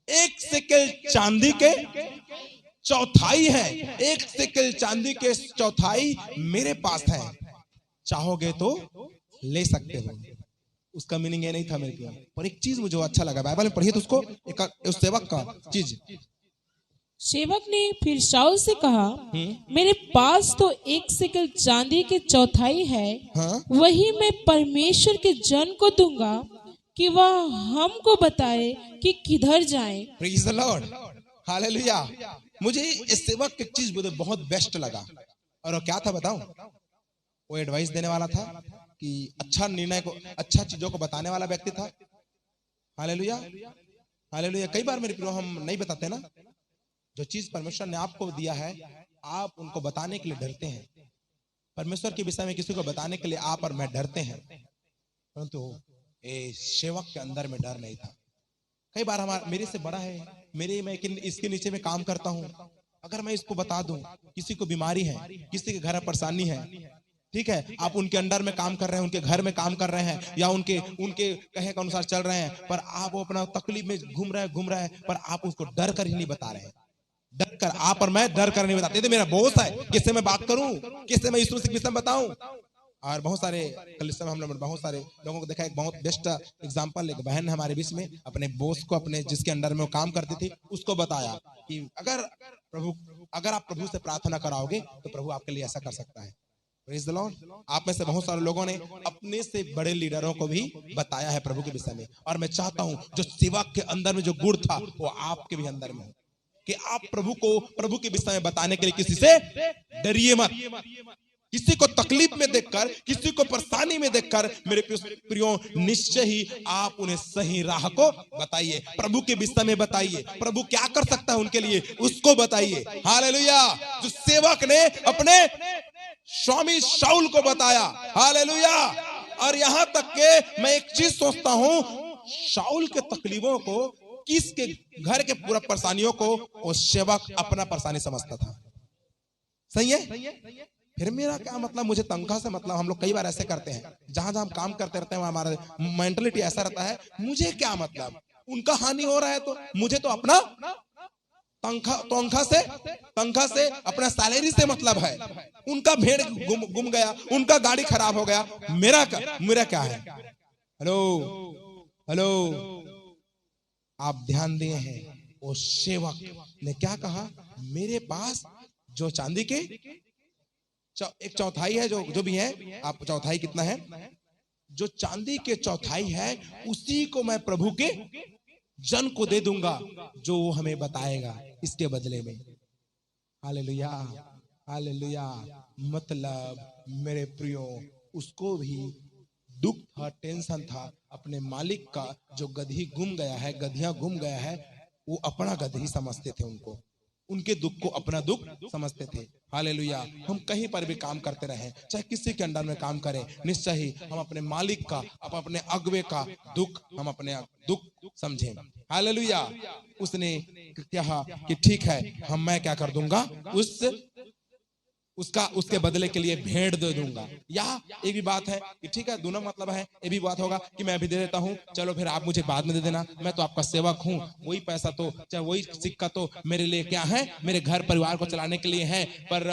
1 शेकेल चांदी के चौथाई है। 1 शेकेल चांदी के चौथाई मेरे पास है, चाहोगे तो ले सकते हो। उसका मीनिंग ये नहीं था मेरे को, पर एक चीज मुझे अच्छा लगा, बाइबल में पढ़िए तो उसको, उस सेवक का चीज। सेवक ने फिर शाऊल से कहा, मेरे पास तो 1 सिकल चांदी की चौथाई है, हाँ? वही मैं परमेश्वर के जन को दूंगा कि वह हमको बताए कि किधर जाएं। Praise the lord, hallelujah. मुझे इस सेवक की चीज मुझे बहुत बेस्ट लगा, और वो क्या था बताऊं? वो एडवाइस देने वाला था कि अच्छा निर्णय को, अच्छा चीजों को बताने वाला व्यक्ति था। Hallelujah, hallelujah. कई बार मेरे प्रियो हम नहीं बताते ना, जो चीज परमेश्वर ने आपको दिया है आप उनको बताने के लिए डरते हैं। परमेश्वर के विषय में किसी को बताने के लिए आप और मैं डरते हैं, परंतु ये सेवक के अंदर में डर नहीं था। कई बार हमारा, मेरे से बड़ा है, मैं इसके नीचे में काम करता हूं, अगर मैं इसको बता दूं किसी को बीमारी है, किसी के घर में परेशानी है, ठीक है, आप उनके अंडर में काम कर रहे हैं, उनके घर में काम कर रहे हैं, या उनके उनके कहे के अनुसार चल रहे हैं, पर आप वो अपना तकलीफ में घूम रहे हैं, पर आप उसको डर कर ही नहीं बता रहे हैं। डर कर, आप और मैं डर कर नहीं बताते। तो मेरा बॉस है, किससे मैं बात करूं, किससे मैं यीशु मसीह के विषय में बताऊं? और बहुत सारे कलीसिया में हम लोग बहुत सारे लोगों को देखा, एक बहुत बेस्ट एग्जांपल, एक बहन है हमारे बीच में, अपने बॉस को, अपने जिसके अंडर में वो काम करती थी, उसको बताया कि अगर आप प्रभु से प्रार्थना कराओगे तो प्रभु आपके लिए ऐसा कर सकता है। Praise the Lord. आप में से बहुत सारे लोगों ने अपने से बड़े लीडरों को भी बताया है प्रभु के विषय में, और मैं चाहता हूं जो सेवक के अंदर में जो गुण था वो आपके भी अंदर में हो, कि आप प्रभु के विषय में बताने के लिए किसी से डरिए मत। किसी को तकलीफ में देखकर, किसी को परेशानी में देखकर मेरे प्रियो, निश्चय ही आप उन्हें सही राह को बताइए, प्रभु के विषय में बताइए, प्रभु क्या कर सकता है उनके लिए उसको बताइए। हालेलुया। जो सेवक ने अपने स्वामी शाऊल को बताया, हालेलुया। और यहां तक के मैं एक चीज सोचता हूं, शाऊल के तकलीफों को, किसके घर के पूरा परेशानियों को वो सेवक अपना परेशानी समझता था। सही है। फिर मेरा क्या मतलब, मुझे तनख्वाह से मतलब, हम लोग कई बार ऐसे करते हैं, जहां जहां हम काम करते रहते हैं हमारा मेंटलिटी ऐसा रहता है, मुझे क्या मतलब, उनका हानि हो रहा है तो मुझे तो अपना तनख्वाह से अपना सैलरी से मतलब है। उनका भेड़ गुम गया, उनका गाड़ी खराब हो गया, मेरा क्या है? हेलो हेलो, आप ध्यान दिए हैं, वो सेवक ने क्या कहा, मेरे पास जो चांदी के एक चौथाई है, जो भी है, आप चौथाई कितना है, जो चांदी के चौथाई है उसी को मैं प्रभु के जन को दे दूंगा, जो वो हमें बताएगा इसके बदले में। Hallelujah, hallelujah. मतलब मेरे प्रियो, उसको भी दुख था, टेंशन था अपने मालिक का, जो गधी गुम गया है, गधिया गुम गया है, वो अपना गधी समझते थे, उनके दुख को अपना दुख समझते थे। हालेलुया। हम कहीं पर भी काम करते रहे, चाहे किसी के अंडर में काम करें, निश्चय ही हम अपने मालिक का, अपने अगुवे का दुख हम अपने दुख समझें। हालेलुया। उसने कहा कि ठीक है, मैं क्या कर दूंगा, उसके बदले के लिए भेंट दे दूंगा। या एक भी बात है कि ठीक है, दोनों मतलब है, ये भी बात होगा कि मैं भी दे देता हूं, चलो फिर आप मुझे बाद में दे देना, मैं तो आपका सेवक हूं, वही पैसा तो, चाहे वही सिक्का तो मेरे लिए क्या है, मेरे घर परिवार को चलाने के लिए है, पर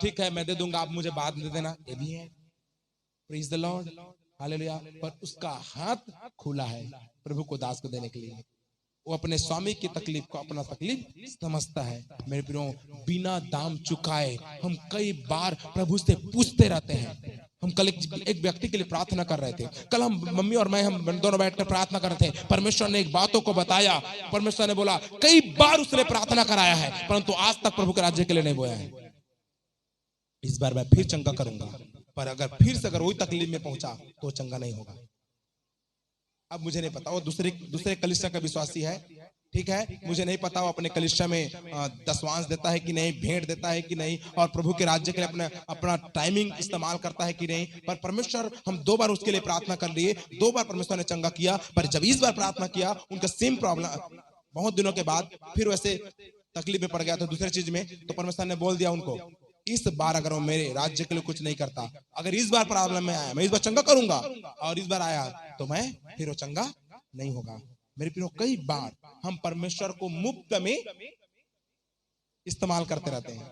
ठीक है मैं दे दूंगा, आप मुझे बाद में दे देना, ये भी है। Praise the lord, hallelujah. पर उसका हाथ खुला है प्रभु को दास को देने के लिए। वो अपने स्वामी की तकलीफ को अपना तकलीफ समझता है। मेरे प्रियो, बिना दाम चुकाए हम कई बार प्रभु से पूछते रहते हैं। हम कल एक व्यक्ति के लिए प्रार्थना कर रहे थे, कल हम मम्मी और मैं, हम दोनों बैठकर प्रार्थना कर रहे थे। परमेश्वर ने एक बातों को बताया, परमेश्वर ने बोला, कई बार उसने प्रार्थना कराया है, परंतु आज तक प्रभु के राज्य के लिए नहीं बोया है। इस बार मैं फिर चंगा करूंगा, पर अगर वही तकलीफ में पहुंचा तो चंगा नहीं होगा। अब मुझे नहीं पता, वो दूसरे कलीसिया का विश्वासी है, ठीक है, मुझे नहीं पता वो अपने कलीसिया में दशवांश देता है कि नहीं, भेंट देता है कि नहीं, और प्रभु के राज्य के लिए अपना टाइमिंग इस्तेमाल करता है कि नहीं। पर परमेश्वर, हम 2 बार उसके लिए प्रार्थना कर लिए, 2 बार परमेश्वर ने चंगा किया, पर जब इस बार प्रार्थना किया, उनका सेम प्रॉब्लम बहुत दिनों के बाद फिर वैसे तकलीफ में पड़ गया था दूसरे चीज में, तो परमेश्वर ने बोल दिया उनको, इस बार अगर वो मेरे राज्य के लिए कुछ नहीं करता, अगर इस बार प्रॉब्लम में आया, मैं इस बार चंगा करूंगा, और इस बार आया तो मैं फिर वो चंगा नहीं होगा। मेरे प्रियो, कई बार हम परमेश्वर को मुफ्त में इस्तेमाल करते रहते हैं,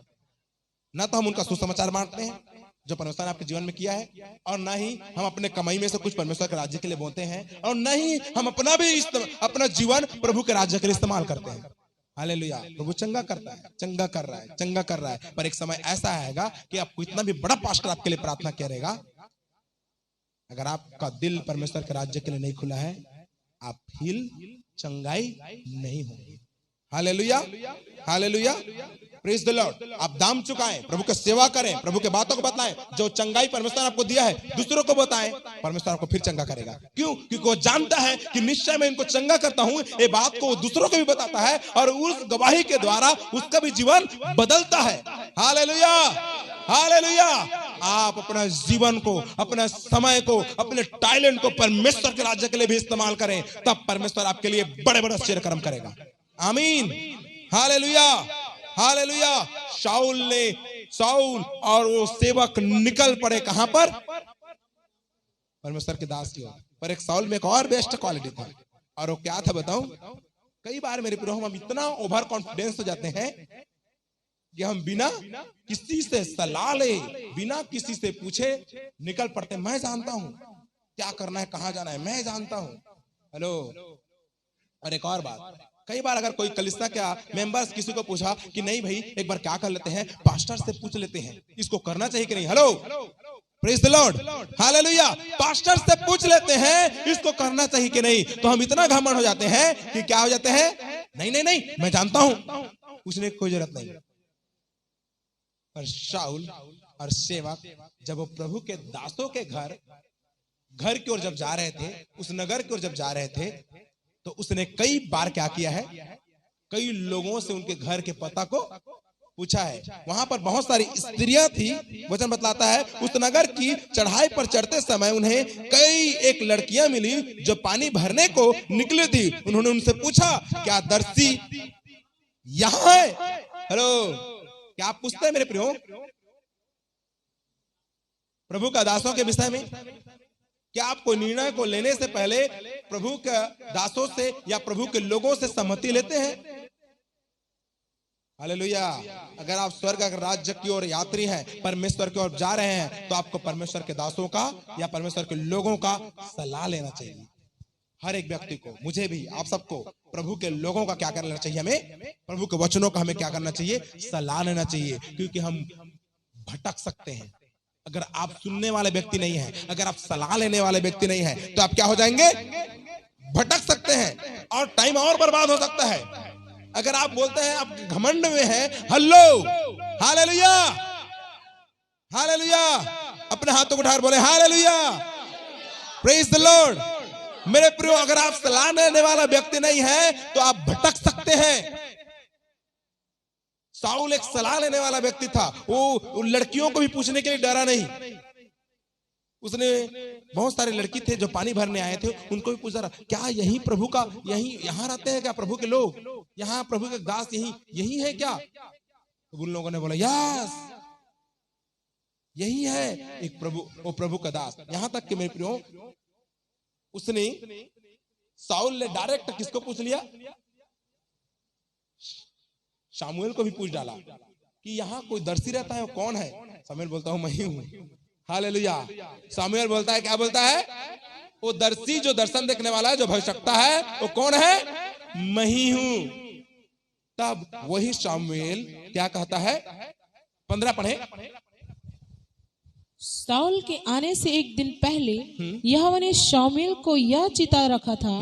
ना तो हम उनका सुसमाचार बांटते हैं, जो परमेश्वर ने आपके जीवन में किया है, और ना ही हम अपने कमाई में से कुछ परमेश्वर के राज्य के लिए बोते हैं, और ना ही हम अपना जीवन प्रभु के राज्य के लिए इस्तेमाल करते हैं। हालेलुया। प्रभु चंगा करता है, चंगा कर रहा है, चंगा कर रहा है, पर एक समय ऐसा आएगा कि आपको इतना भी बड़ा पास्टर आपके लिए प्रार्थना करेगा, अगर आपका दिल परमेश्वर के राज्य के लिए नहीं खुला है, आप हील चंगाई नहीं होंगे। Hallelujah, hallelujah, praise the Lord. आप दाम चुकाएं, प्रभु की सेवा करें, प्रभु के बातों को बताएं, जो चंगाई परमेश्वर ने आपको दिया है दूसरों को बताएं, परमेश्वर आपको फिर चंगा करेगा। क्यों? क्योंकि वो जानता है कि निश्चय मैं इनको चंगा करता हूं, ये बात को दूसरों को भी बताता है, और उस गवाही के द्वारा उसका भी जीवन बदलता है। Hallelujah, hallelujah. आप अपना जीवन को, अपना समय को, अपने टैलेंट को परमेश्वर के राज्य के लिए भी इस्तेमाल करें, तब परमेश्वर आपके लिए बड़े बड़े आश्चर्य कर्म करेगा। आमीन, हालेलुया, हालेलुया। शाऊल और वो सेवक निकल पड़े कहां पर? परमेश्वर के दास की ओर। पर एक शाऊल में एक और बेस्ट क्वालिटी था, और वो क्या था बताऊं? कई बार मेरे प्रियो हम इतना ओवर कॉन्फिडेंस हो जाते हैं कि हम बिना किसी से सलाह ले, बिना किसी से पूछे निकल पड़ते। मैं जानता हूं क्या करना है, कहां जाना है, मैं जानता हूं। हेलो। और एक और बात, कई बार अगर कोई कलीसिया का मेंबर्स किसी को पूछा कि नहीं भाई एक बार क्या कर लेते हैं, पास्टर से पूछ लेते हैं इसको करना चाहिए कि नहीं। Hello, praise the lord, hallelujah. Pastor से पूछ लेते हैं इसको करना चाहिए कि नहीं, तो हम इतना घमंड हो जाते हैं कि क्या हो जाते हैं, नहीं नहीं नहीं मैं जानता हूं, पूछने की कोई जरूरत नहीं। पर शाऊल और सेवक जब वो प्रभु के दासों के घर की ओर जब जा रहे थे, उस नगर की ओर जब जा रहे थे, तो उसने कई बार क्या किया है, कई लोगों से उनके घर के पता को पूछा है। वहां पर बहुत सारी स्त्रियां थी। वचन बतलाता है उस नगर की चढ़ाई पर चढ़ते समय उन्हें कई एक लड़कियां मिली जो पानी भरने को निकली थी। उन्होंने उनसे पूछा क्या दर्शी यहां है? हेलो, क्या आप पूछते हैं मेरे प्रियो प्रभु का दासों के विषय में? क्या आप कोई निर्णय को लेने से पहले प्रभु के दासों से या प्रभु के लोगों से सहमति लेते हैं? हालेलुया। अगर आप स्वर्ग के राज्य की ओर यात्री हैं, परमेश्वर की ओर जा रहे हैं, तो आपको परमेश्वर के दासों का या परमेश्वर के लोगों का सलाह लेना चाहिए। हर एक व्यक्ति को, मुझे भी, आप सबको प्रभु के लोगों का क्या करना चाहिए? हमें प्रभु के वचनों का हमें क्या करना चाहिए? सलाह लेना चाहिए। क्योंकि हम भटक सकते हैं। अगर आप सुनने वाले व्यक्ति नहीं है, अगर आप सलाह लेने वाले व्यक्ति नहीं है, तो आप क्या हो जाएंगे? भटक सकते हैं और टाइम और बर्बाद हो सकता है। अगर आप बोलते हैं आप घमंड में हैं, हेलो, हालेलुया, हालेलुया, अपने हाथों को उठाकर बोले हालेलुया, प्रेज द लॉर्ड। मेरे प्रियो, अगर आप सलाह लेने वाला व्यक्ति नहीं है तो आप भटक सकते हैं। शाऊल एक सलाह लेने वाला व्यक्ति था। वो लड़कियों को भी पूछने के लिए डरा नहीं। उसने बहुत सारे लड़की थे जो पानी भरने आए थे, उनको भी पूछा क्या यही प्रभु का, यही यहाँ रहते हैं क्या प्रभु के लोग, यहाँ प्रभु के दास यही है क्या? तो उन लोगों ने बोला यस यही है एक वो प्रभु का दास। यहां तक कि मेरे प्रियो, उसने शाऊल ने डायरेक्ट किसको पूछ लिया? शामुएल को भी पूछ डाला कि यहाँ कोई दर्शी रहता है, वो कौन है? शामुएल बोलता हूं मैं ही हूं। हालेलुया। शामुएल बोलता है, क्या बोलता है? वो दर्शी जो दर्शन देखने वाला है, जो भविष्यवक्ता है, वो कौन है? मैं ही हूं। तब वही शामुएल क्या कहता है? 15 पढ़े। शाऊल के आने से एक दिन पहले यहोवा ने शामुएल को यह चिता रखा था,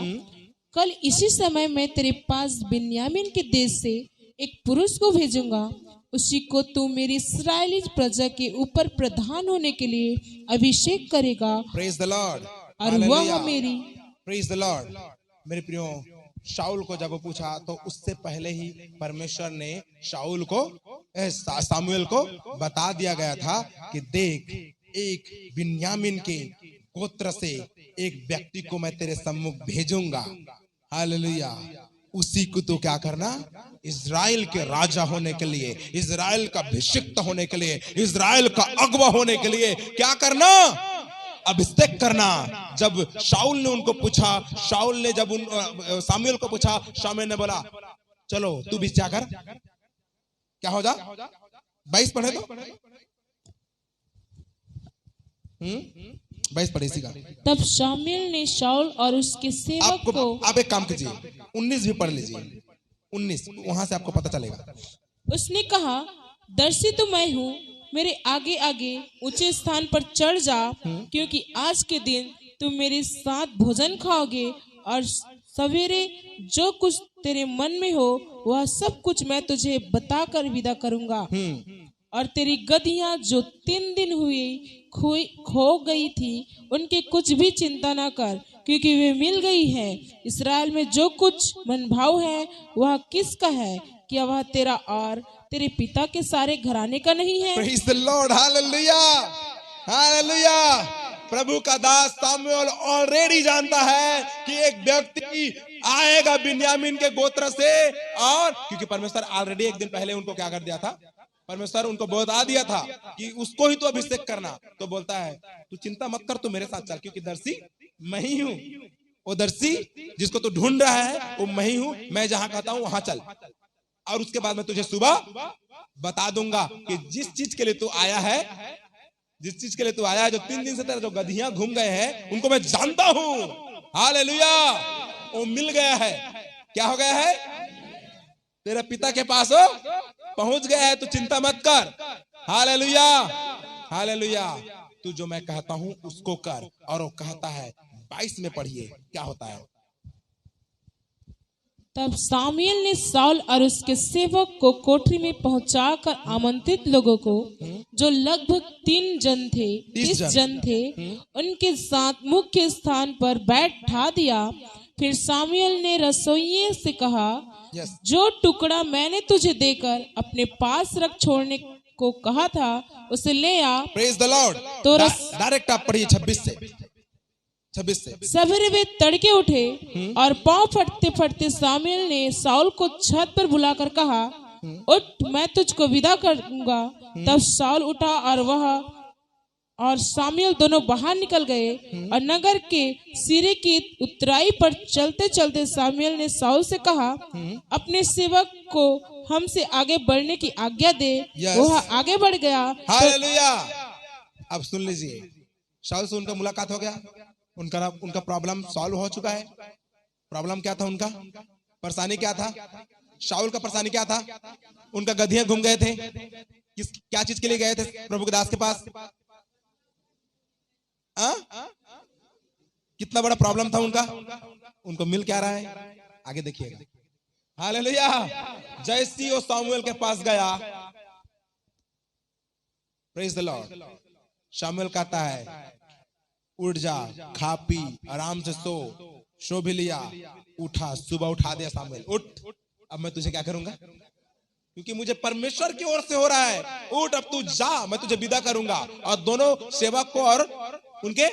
कल इसी समय मैं तेरे पास बिन्यामीन के देश से एक पुरुष को भेजूंगा, उसी को तू मेरी इस्राएली प्रजा के ऊपर प्रधान होने के लिए अभिषेक करेगा। Praise the Lord. और वह मेरी, प्रेज द लॉर्ड। मेरे प्रियो, शाऊल को जब पूछा तो उससे पहले ही परमेश्वर ने शाऊल को, सामुएल को बता दिया गया था कि देख, एक बिन्यामीन के गोत्र से एक व्यक्ति को मैं तेरे सम्मुख भेजूंगा। हालेलुया। उसी को तो क्या करना? इजराइल के राजा होने के लिए, इजराइल का अभिषिक्त होने के लिए, इजराइल का अगवा होने के लिए क्या करना? अभिषेक करना। जब शाऊल ने उनको पूछा, शाऊल ने जब सामुएल को पूछा, शामुएल ने बोला चलो तू भी क्या कर, क्या हो जा। 22 पढ़े तो। 22 पढ़े इसी का। तब शामुएल ने शाऊल और उसके सेवक को आप एक काम कीजिए, 19 भी पढ़ लीजिए, 19 वहां से आपको पता चलेगा। उसने कहा, दर्शी तो मैं हूँ, मेरे आगे आगे ऊंचे स्थान पर चढ़ जा, क्योंकि आज के दिन तुम मेरे साथ भोजन खाओगे और सवेरे जो कुछ तेरे मन में हो वह सब कुछ मैं तुझे बताकर विदा करूंगा। और तेरी गधियां जो 3 दिन हुए खो गई थी, उनके कुछ भी चिंता ना कर, क्योंकि वे मिल गई है। इस्राएल में जो कुछ मनभाव है वह किसका है? क्या वह तेरा और तेरे पिता के सारे घराने का नहीं है? Praise the Lord, hallelujah, hallelujah। प्रभु का दास सामुएल ऑलरेडी जानता है कि एक व्यक्ति आएगा बिन्यामीन के गोत्र से, और क्योंकि परमेश्वर ऑलरेडी एक दिन पहले उनको क्या कर दिया था, परमेश्वर उनको बता दिया था कि उसको ही तो अभिषेक करना। तो बोलता है तू चिंता मत कर, तू मेरे साथ चल, क्योंकि दर्शी मैं ही हूँ। वो दर्शी जिसको तू ढूंढ रहा है वो मैं ही हूँ, मैं जहां कहता हूँ वहां चल, और उसके बाद मैं तुझे सुबह बता दूंगा कि जिस चीज के लिए तू आया है, जिस चीज के लिए तू आया है, जो 3 दिन से तेरा जो गधियां घूम गए हैं उनको मैं जानता हूं। हालेलुया, वो मिल गया है। क्या हो गया है? तेरे पिता के पास हो पहुंच गया है, तू चिंता मत कर। Hallelujah, hallelujah. तू जो मैं कहता हूं उसको कर। और वो कहता है 22 में पढ़िए क्या होता है। तब सामुएल ने शाऊल और उसके सेवक को कोठरी में पहुंचाकर आमंत्रित लोगों को, जो लगभग 30 जन थे, उनके साथ मुख्य स्थान पर बैठा दिया। फिर सामुएल ने रसोइये से कहा, जो टुकड़ा मैंने तुझे देकर अपने पास रख छोड़ने को कहा था उसे ले आ। Praise the lord. तो डायरेक्ट आप पढ़िए 26 से। सवेरे वे तड़के उठे और पांव फटते फटते सामुएल ने शाऊल को छत पर बुलाकर कहा, उठ, मैं तुझको विदा करूंगा। तब शाऊल उठा और वह और सामुएल दोनों बाहर निकल गए। और नगर के सिरे की उतराई पर चलते चलते सामुएल ने शाऊल से कहा, अपने सेवक को हमसे आगे बढ़ने की आज्ञा दे। वह आगे बढ़ गया। हालेलुया। अब सुन लीजिए, शाऊल से उनका मुलाकात हो गया, उनका प्रॉब्लम सॉल्व हो चुका है। प्रॉब्लम क्या था उनका? परेशानी क्या था? शाऊल का परेशानी क्या था? उनका गधियां घूम गए थे। क्या चीज के लिए गए थे प्रभु के दास के पास? कितना बड़ा प्रॉब्लम था उनका? उनको मिल क्या रहा है? आगे देखिएगा। हालेलुया। जैसे वो सामुएल के पास गया, प्रेज द लॉर्ड, सामुएल कहता है उठ जा, खा पी, आराम से सो भी लिया, उठा, सुबह उठा दिया सामुएल, उठ, अब मैं तुझे क्या करूंगा, क्योंकि मुझे परमेश्वर की ओर से हो रहा है। उठ, अब तू जा, मैं तुझे विदा करूंगा। और दोनों सेवक को और उनके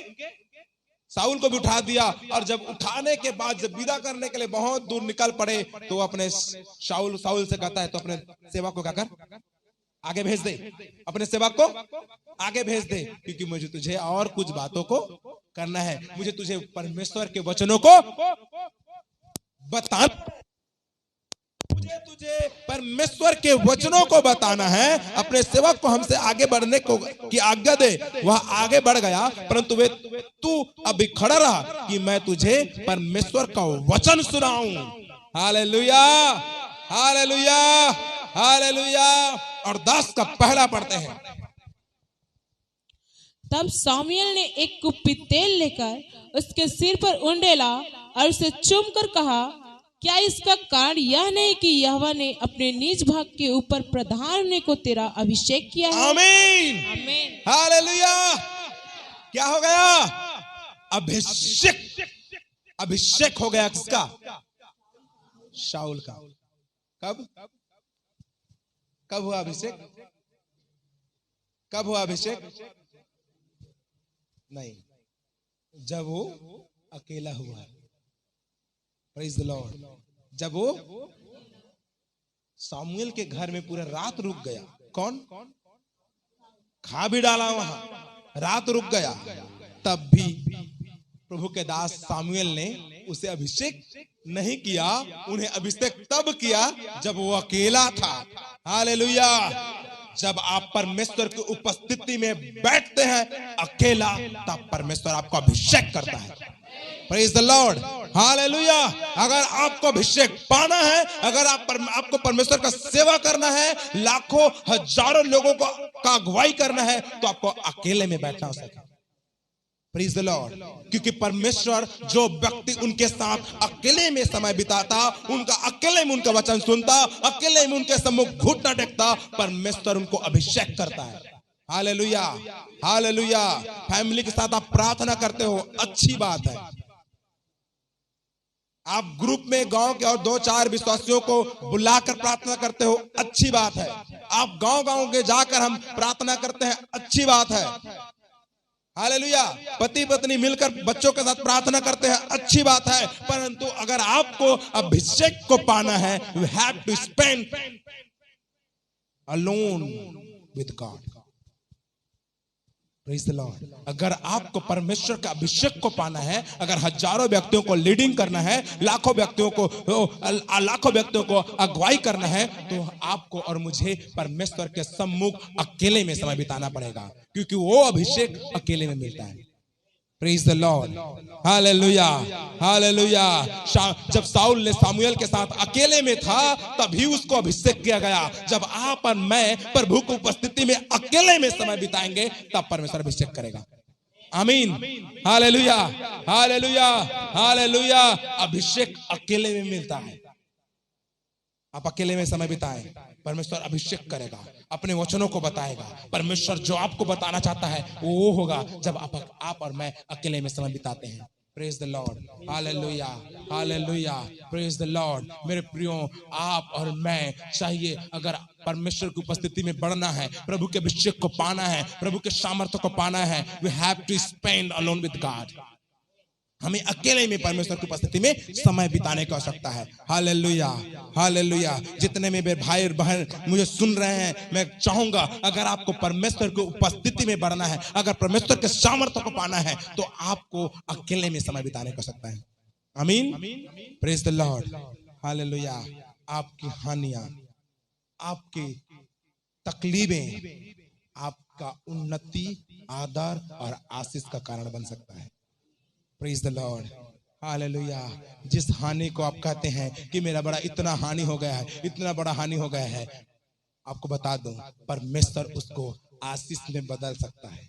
शाऊल को भी उठा दिया। और जब उठाने के बाद जब विदा करने के लिए बहुत दूर निकल पड़े, तो अपने शाऊल से कहता है, तो अपने सेवक को क्या कर, आगे भेज दे, अपने सेवक को आगे भेज दे, क्योंकि मुझे तुझे और कुछ बातों को करना है। मुझे तुझे परमेश्वर के वचनों को बताना, मुझे तुझे परमेश्वर के वचनों को बताना है। अपने सेवक को हमसे आगे बढ़ने को की आज्ञा दे। वह आगे बढ़ गया, परंतु तू अभी खड़ा रहा कि मैं तुझे परमेश्वर का वचन सुनाऊं। Hallelujah, hallelujah, hallelujah. और 10 का पहला पढ़ते हैं। तब सामुएल ने एक कुप्पी तेल लेकर उसके सिर पर उंडेला और उसे चूमकर कहा, क्या इसका कारण यह नहीं कि यहोवा ने अपने निज भाग के ऊपर प्रधान होने को तेरा अभिषेक किया है? आमीन, आमीन, हालेलुया। क्या हो गया? अभिषेक, अभिषेक हो गया किसका? शाऊल का। कब हुआ अभिषेक? कब हुआ अभिषेक? नहीं, जब वो अकेला हुआ। Praise the Lord. जब वो सामुएल के घर में पूरा रात रुक गया। कौन? खा भी डाला वहां, रात रुक गया, तब भी प्रभु के दास सामुएल ने उसे अभिषेक नहीं किया। उन्हें अभिषेक तब किया जब वो अकेला था। हालेलुया, जब आप परमेश्वर की उपस्थिति में बैठते हैं अकेला, तब परमेश्वर आपको अभिषेक करता है। Praise the lord, hallelujah. अगर आपको अभिषेक पाना है, अगर आपको परमेश्वर का सेवा करना है, लाखों हजारों लोगों को का अगुवाई करना है, तो आपको अकेले में बैठना हो सके। Praise the Lord. क्योंकि परमेश्वर जो व्यक्ति उनके साथ अकेले में समय बिताता, उनका अकेले में उनका वचन सुनता, अकेले में उनके सम्मुख घुटना टेकता, परमेश्वर उनको अभिषेक करता है। Hallelujah, hallelujah. फैमिली के साथ आप प्रार्थना करते हो, अच्छी बात है। आप ग्रुप में गांव के और 2-4 विश्वासियों को बुलाकर प्रार्थना करते हो, अच्छी बात है। आप गांव-गांव के जाकर हम प्रार्थना करते हैं, अच्छी बात है। हालेलुया। पति पत्नी मिलकर बच्चों के साथ प्रार्थना करते हैं, अच्छी बात है। परंतु अगर आपको अभिषेक को पाना है, you have to spend alone with God. Praise the Lord. अगर आपको परमेश्वर का अभिषेक को पाना है, अगर हजारों व्यक्तियों को लीडिंग करना है, लाखों व्यक्तियों को अगुवाई करना है, तो आपको और मुझे परमेश्वर के सम्मुख अकेले में समय बिताना पड़ेगा, क्योंकि वो अभिषेक अकेले में मिलता है। Praise the lord, hallelujah, hallelujah. जब साउल ने सामुएल के साथ अकेले में था, तभी उसको अभिषेक किया गया। जब आप और मैं प्रभु की उपस्थिति में अकेले में समय बिताएंगे, तब परमेश्वर अभिषेक करेगा। आमीन, हालेलुया, हालेलुया, हालेलुया। अभिषेक अकेले में मिलता है। आप अकेले में समय बिताएं, परमेश्वर अभिषेक करेगा, अपने वचनों को बताएगा। परमेश्वर जो आपको बताना चाहता है वो होगा जब आप और मैं अकेले में समय बिताते हैं। Praise the lord, hallelujah, hallelujah. Praise the Lord. मेरे प्रियो, आप और मैं चाहिए, अगर परमेश्वर की उपस्थिति में बढ़ना है, प्रभु के अभिषेक को पाना है, प्रभु के सामर्थ्य को पाना है, we have to spend alone with God. हमें अकेले में परमेश्वर की उपस्थिति में समय बिताने की आवश्यकता है। Hallelujah, hallelujah. जितने में मेरे भाई और बहन मुझे सुन रहे हैं, मैं चाहूंगा अगर आपको परमेश्वर की उपस्थिति में बढ़ना है, अगर परमेश्वर के सामर्थ्य को पाना है, तो आपको अकेले में समय बिताने की आवश्यकता है। आमीन, प्रेज द लॉर्ड, हालेलुया। आपकी हानियां, आपकी तकलीफें आपका उन्नति, आदर और आशीष का कारण बन सकता है। Praise the lord, hallelujah. जिस हानि को आप कहते हैं कि मेरा बड़ा इतना हानि हो गया है, इतना बड़ा हानि हो गया है, आपको बता दूं, परमेश्वर उसको आशीष में बदल सकता है।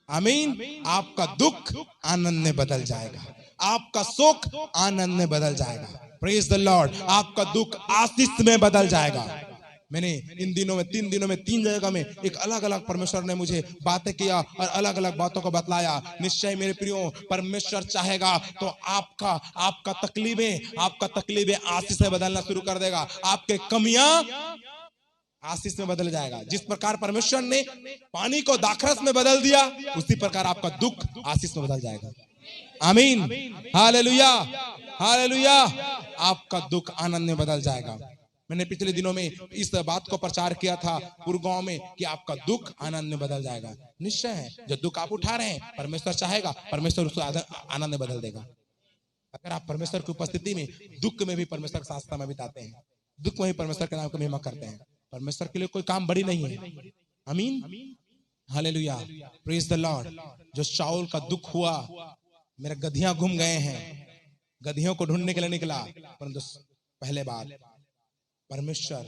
आमीन। आपका दुख आनंद में बदल जाएगा, आपका सुख आनंद में बदल जाएगा। Praise the Lord. आपका दुख आशीष में बदल जाएगा। मैंने इन दिनों में 3 दिनों में 3 जगह में एक अलग अलग परमेश्वर ने मुझे बातें किया और अलग अलग बातों को बतलाया। निश्चय मेरे प्रियो, परमेश्वर चाहेगा तो आपका तकलीफें आशीष में बदलना शुरू कर देगा। आपके कमियां आशीष में बदल जाएगा। जिस प्रकार परमेश्वर ने पानी को दाखरस में बदल दिया, उसी प्रकार आपका दुख आशीष में बदल जाएगा। आमीन, हालेलुया, हालेलुया। आपका दुख आनंद में बदल जाएगा। मैंने पिछले दिनों में इस बात को प्रचार किया था गुरुगांव में कि आपका दुख आनंद में बदल जाएगा। निश्चय है, जो दुख आप उठा रहे हैं, परमेश्वर चाहेगा, परमेश्वर उसको आनंद में बदल देगा। अगर आप परमेश्वर की उपस्थिति में दुख में भी परमेश्वर के साथ समय बिताते हैं, दुख में भी परमेश्वर के नाम को महिमा करते हैं, परमेश्वर के लिए कोई काम बड़ी नहीं है। आमीन, हालेलुया, प्रेज द लॉर्ड। जो शाऊल का दुख हुआ, मेरे गधियां घूम गए हैं, गधियों को ढूंढने के लिए निकला, परंतु पहले बात, परमेश्वर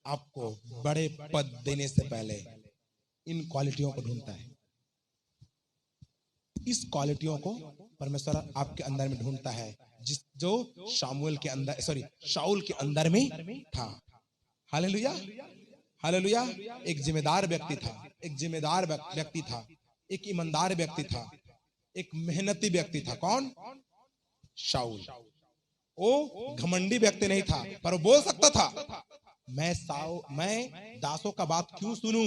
आपको बड़े पद देने से पहले इन क्वालिटियों को ढूंढता है। इस क्वालिटियों को परमेश्वर आपके अंदर में ढूंढता है, जो शाऊल के अंदर में था। Hallelujah, hallelujah. एक जिम्मेदार व्यक्ति था, एक ईमानदार व्यक्ति था, एक मेहनती व्यक्ति था। कौन? शाऊल। वो घमंडी व्यक्ति नहीं था, पर वो बोल सकता था, मैं दासों का बात क्यों सुनूं?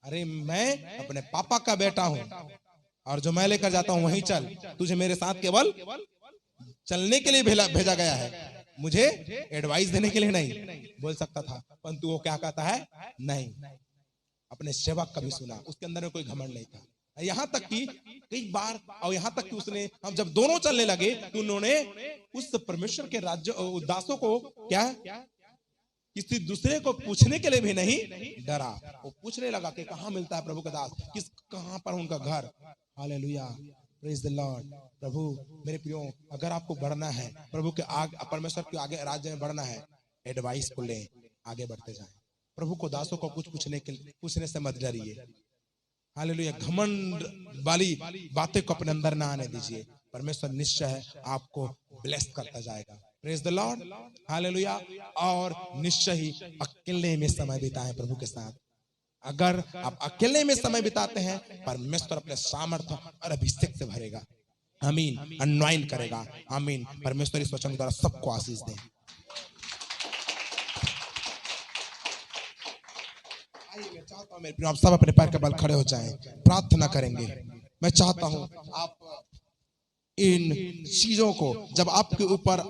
अरे मैं अपने पापा का बेटा हूं, और जो मैं लेकर जाता हूं वहीं चल। तुझे मेरे साथ केवल चलने के लिए भेजा गया है, मुझे एडवाइस देने के लिए नहीं। बोल सकता था, परंतु वो क्या कहता है? नहीं, अपने सेवक का भी सुना। उसके अंदर में कोई घमंड नहीं था। यहाँ तक कि कई बार, और यहाँ तक कि उसने, हम जब दोनों चलने लगे तो उन्होंने उस परमेश्वर के राज्य दासों को क्या किसी दूसरे को पूछने के लिए भी नहीं डरा। वो पूछने लगा कि कहाँ मिलता है प्रभु का दास, कहाँ पर उनका घर। Hallelujah, praise the lord. प्रभु मेरे प्रियो, अगर आपको बढ़ना है प्रभु के आगे, परमेश्वर के आगे राज्य में बढ़ना है, एडवाइस को ले, आगे बढ़ते जाएं। प्रभु को दासों को कुछ पूछने से मत डरिए। हालेलुया, घमंड वाली बातें को अपने अंदर ना आने दीजिए। परमेश्वर निश्चय आपको ब्लेस करता जाएगा। Praise the lord, hallelujah. और निश्चय ही अकेले में समय बिताएं प्रभु के साथ। अगर आप अकेले में समय बिताते हैं, परमेश्वर अपने सामर्थ्य और अभिषेक से भरेगा। आमीन, अनवाइन करेगा। आमीन। परमेश्वर इस वचन द्वारा सबको आशीष दे। मैं चाहता हूं मेरे प्रिय, आप सब अपने पैर के बल खड़े हो जाएं, प्रार्थना करेंगे। मैं चाहता हूं आप इन चीजों को जब आपके ऊपर